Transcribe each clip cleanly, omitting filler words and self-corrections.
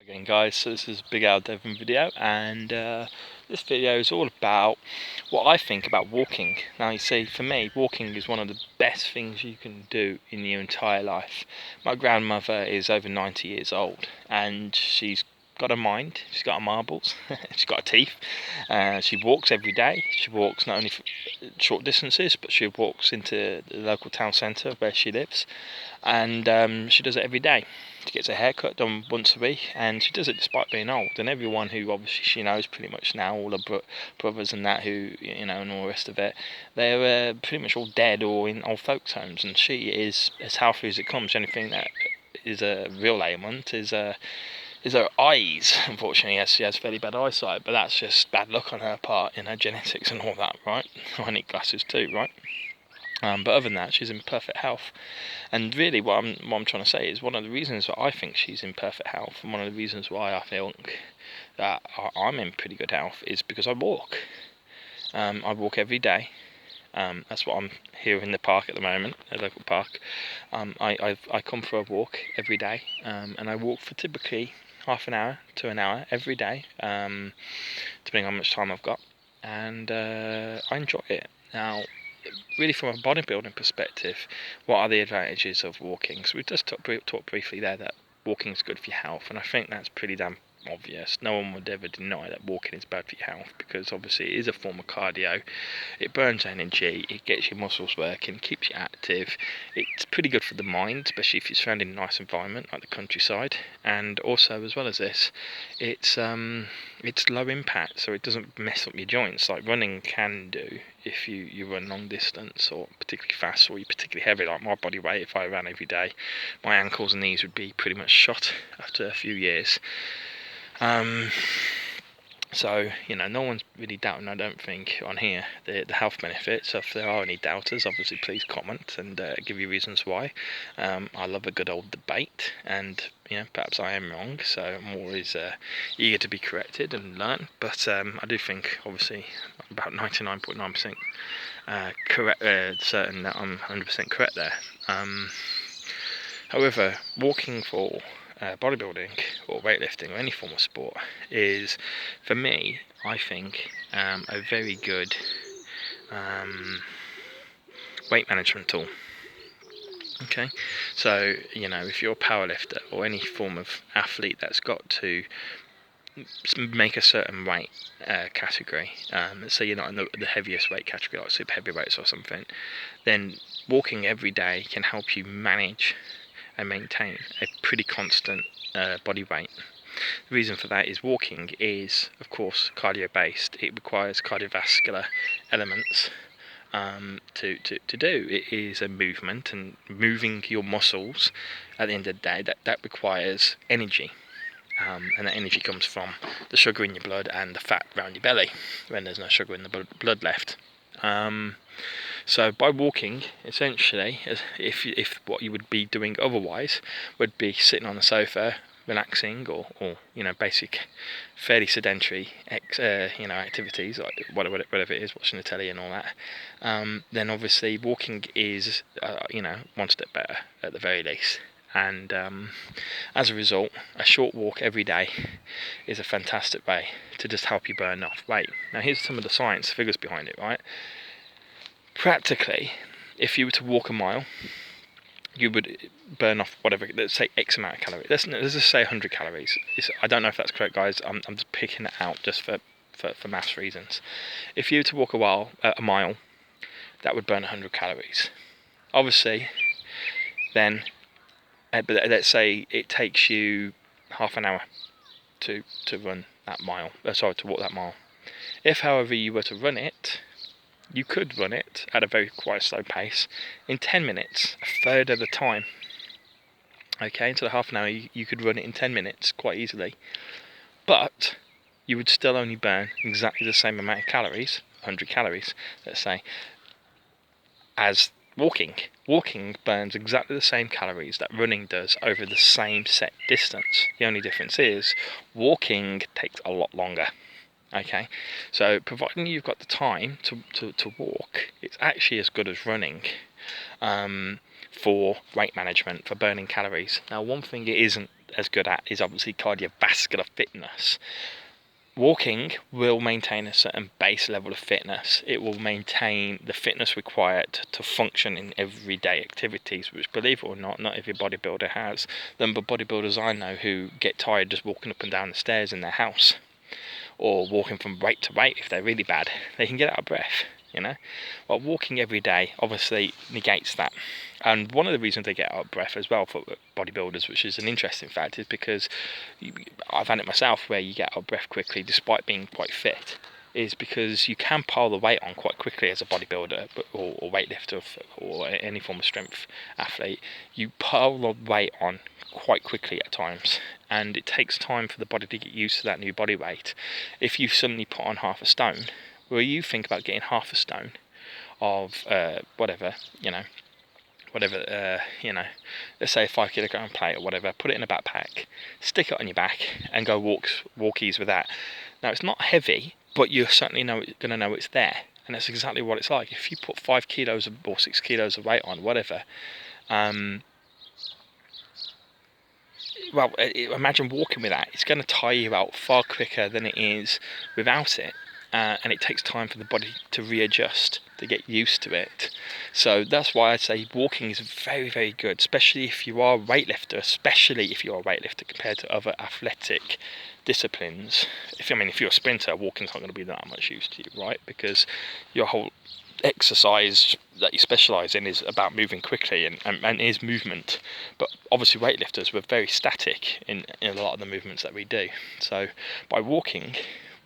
Again guys, so this is a Big Al Devon video, and this video is all about what I think about walking. Now you see, for me, walking is one of the best things you can do in your entire life. My grandmother is over 90 years old, and she's got a mind, she's got her marbles, she's got her teeth. She walks every day. She walks not only for short distances, but she walks into the local town centre where she lives, and she does it every day. She gets her hair cut done once a week, and she does it despite being old. And everyone who obviously she knows pretty much now, all her brothers and that, who, you know, and all the rest of it, they're pretty much all dead or in old folks' homes, and she is as healthy as it comes. The only thing that is a real ailment is her eyes. Unfortunately, she has fairly bad eyesight, but that's just bad luck on her part, in her genetics and all that, right? I need glasses too, right? But other than that, she's in perfect health. And really, what I'm trying to say is, one of the reasons that I think she's in perfect health, and one of the reasons why I think that I'm in pretty good health, is because I walk. I walk every day. That's what I'm here in the park at the moment, a local park. I come for a walk every day, and I walk for typically half an hour to an hour every day, depending on how much time I've got, and I enjoy it. Now, really, from a bodybuilding perspective, what are the advantages of walking? So we've just talked briefly there that walking is good for your health, and I think that's pretty damn obvious. No one would ever deny that walking is bad for your health, because obviously it is a form of cardio. It burns energy, it gets your muscles working, keeps you active. It's pretty good for the mind, especially if you're surrounded in a nice environment like the countryside. And also, as well as this, it's low impact, so it doesn't mess up your joints like running can do. If you run long distance, or particularly fast, or you're particularly heavy, like my body weight, if I ran every day, my ankles and knees would be pretty much shot after a few years. So, you know, no one's really doubting, I don't think, on here, the health benefits. So if there are any doubters, obviously please comment and give you reasons why. I love a good old debate, and, you know, perhaps I am wrong, so I'm always eager to be corrected and learn. But I do think, obviously, about 99.9% certain that I'm 100% correct there. However, walking for bodybuilding or weightlifting or any form of sport is, for me, I think, a very good weight management tool. Okay, so, you know, if you're a powerlifter or any form of athlete that's got to make a certain weight category, let's say you're not in the heaviest weight category, like super heavyweights or something, then walking every day can help you manage and maintain a pretty constant body weight. The reason for that is walking is, of course, cardio based. It requires cardiovascular elements to do. It is a movement, and moving your muscles at the end of the day, that requires energy. And that energy comes from the sugar in your blood and the fat around your belly when there's no sugar in the blood left. So by walking, essentially, if what you would be doing otherwise would be sitting on the sofa, relaxing, or you know, basic, fairly sedentary activities, like whatever it is, watching the telly and all that, then obviously walking is you know, one step better at the very least. And as a result, a short walk every day is a fantastic way to just help you burn off weight. Now, here's some of the science figures behind it, right? Practically, if you were to walk a mile, you would burn off whatever, let's say X amount of calories. Let's just say 100 calories. I don't know if that's correct, guys. I'm just picking it out just for maths reasons. If you were to walk a mile, that would burn 100 calories. Obviously, then, but let's say it takes you half an hour to run that mile. To walk that mile. If, however, you were to run it, you could run it at a quite slow pace in 10 minutes, a third of the time. Okay, so half an hour, you could run it in 10 minutes quite easily. But you would still only burn exactly the same amount of calories, 100 calories, let's say, as walking. Walking burns exactly the same calories that running does over the same set distance. The only difference is walking takes a lot longer. Okay, so providing you've got the time to walk, it's actually as good as running for weight management, for burning calories. Now, one thing it isn't as good at is obviously cardiovascular fitness. Walking will maintain a certain base level of fitness. It will maintain the fitness required to function in everyday activities, which, believe it or not every bodybuilder has. The number of bodybuilders I know who get tired just walking up and down the stairs in their house, or walking from weight to weight. If they're really bad, they can get out of breath, you know. Well, walking every day obviously negates that. And one of the reasons they get out of breath as well for bodybuilders, which is an interesting fact, is because I've had it myself where you get out of breath quickly despite being quite fit, is because you can pile the weight on quite quickly as a bodybuilder or weightlifter or any form of strength athlete. You pile the weight on quite quickly at times, and it takes time for the body to get used to that new body weight. If you suddenly put on half a stone, well, you think about getting half a stone of whatever, let's say a 5 kilogram plate or whatever, put it in a backpack, stick it on your back, and go walkies with that. Now, it's not heavy, but you're certainly going to know it's there, and that's exactly what it's like. If you put 5 kilos or 6 kilos of weight on, whatever, imagine walking with that. It's going to tire you out far quicker than it is without it. And it takes time for the body to readjust, to get used to it. So that's why I say walking is very, very good, especially if you are a weightlifter, compared to other athletic disciplines. If you're a sprinter, walking's not going to be that much use to you, right? Because your whole exercise that you specialise in is about moving quickly and is movement. But obviously weightlifters, we're very static in a lot of the movements that we do. So by walking,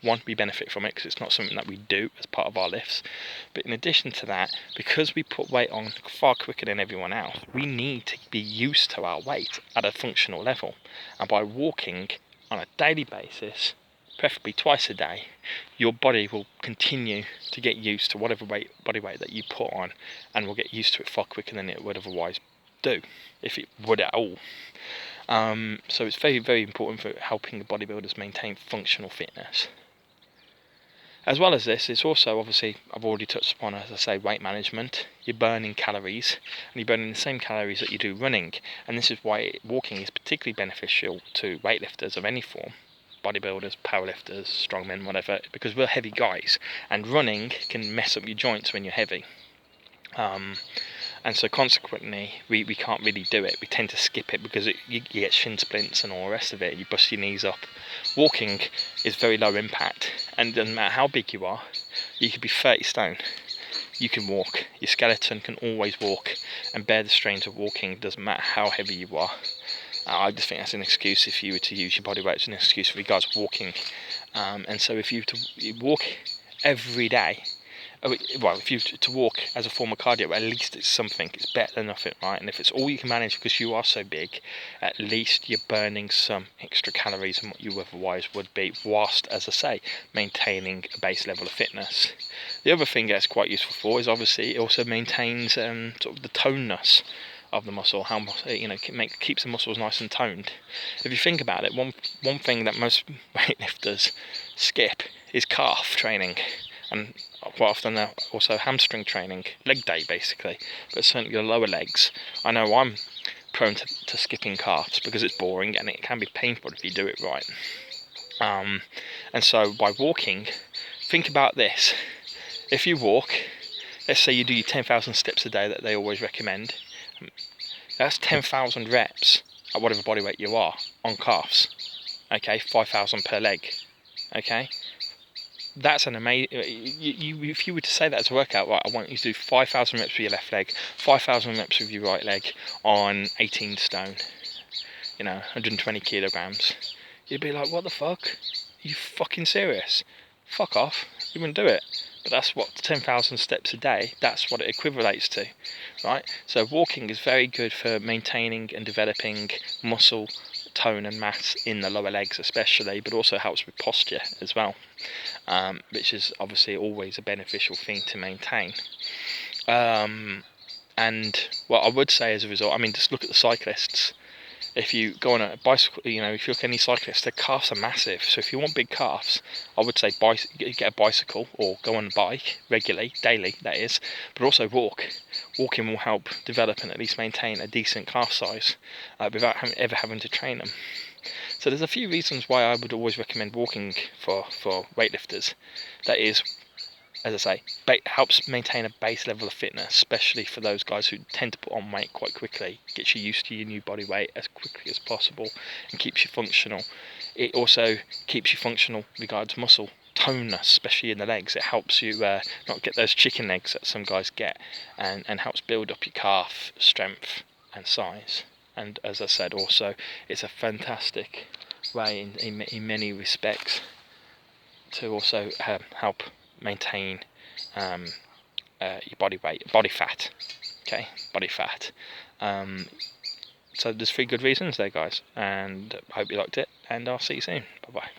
one, we benefit from it because it's not something that we do as part of our lifts, but in addition to that, because we put weight on far quicker than everyone else, we need to be used to our weight at a functional level, and by walking on a daily basis, preferably twice a day, your body will continue to get used to whatever body weight that you put on, and will get used to it far quicker than it would otherwise do, if it would at all. So it's very, very important for helping the bodybuilders maintain functional fitness. As well as this, it's also, obviously, I've already touched upon, as I say, weight management. You're burning calories, and you're burning the same calories that you do running, and this is why walking is particularly beneficial to weightlifters of any form, bodybuilders, powerlifters, strongmen, whatever, because we're heavy guys, and running can mess up your joints when you're heavy. And so consequently, we can't really do it. We tend to skip it because you get shin splints and all the rest of it. You bust your knees up. Walking is very low impact, and it doesn't matter how big you are. You could be 30 stone. You can walk. Your skeleton can always walk and bear the strains of walking. It doesn't matter how heavy you are. I just think that's an excuse if you were to use your body weight as an excuse with regards to walking. And so if you walk every day, if you to walk as a form of cardio, at least it's something. It's better than nothing, right? And if it's all you can manage because you are so big, at least you're burning some extra calories than what you otherwise would be, whilst, as I say, maintaining a base level of fitness. The other thing that's quite useful for is obviously it also maintains sort of the toneness of the muscle, how keeps the muscles nice and toned. If you think about it, one thing that most weightlifters skip is calf training, and quite often also hamstring training, leg day basically, but certainly your lower legs. I know I'm prone to skipping calves because it's boring and it can be painful if you do it right. And so by walking, think about this. If you walk, let's say you do your 10,000 steps a day that they always recommend, that's 10,000 reps at whatever body weight you are on calves, okay, 5,000 per leg, okay. That's an amazing. If you were to say that as a workout, right, I want you to do 5,000 reps with your left leg, 5,000 reps with your right leg on 18 stone, 120 kilograms. You'd be like, what the fuck? Are you fucking serious? Fuck off. You wouldn't do it. But that's what 10,000 steps a day, that's what it equivalates to, right? So walking is very good for maintaining and developing muscle tone and mass in the lower legs especially, but also helps with posture as well, which is obviously always a beneficial thing to maintain. And what I would say as a result, just look at the cyclists. if you go on a bicycle, you know, if you look at any cyclist, their calves are massive. So if you want big calves, I would say get a bicycle or go on a bike regularly, daily that is, but also walk. Walking will help develop and at least maintain a decent calf size without ever having to train them. So there's a few reasons why I would always recommend walking for weightlifters. That is, as I say, helps maintain a base level of fitness, especially for those guys who tend to put on weight quite quickly. Gets you used to your new body weight as quickly as possible and keeps you functional. It also keeps you functional regards muscle toneness, especially in the legs. It helps you not get those chicken legs that some guys get, and helps build up your calf strength and size. And as I said, also it's a fantastic way in many respects to also help maintain your body fat. Okay, body fat. So there's 3 good reasons there, guys, and I hope you liked it, and I'll see you soon. Bye bye.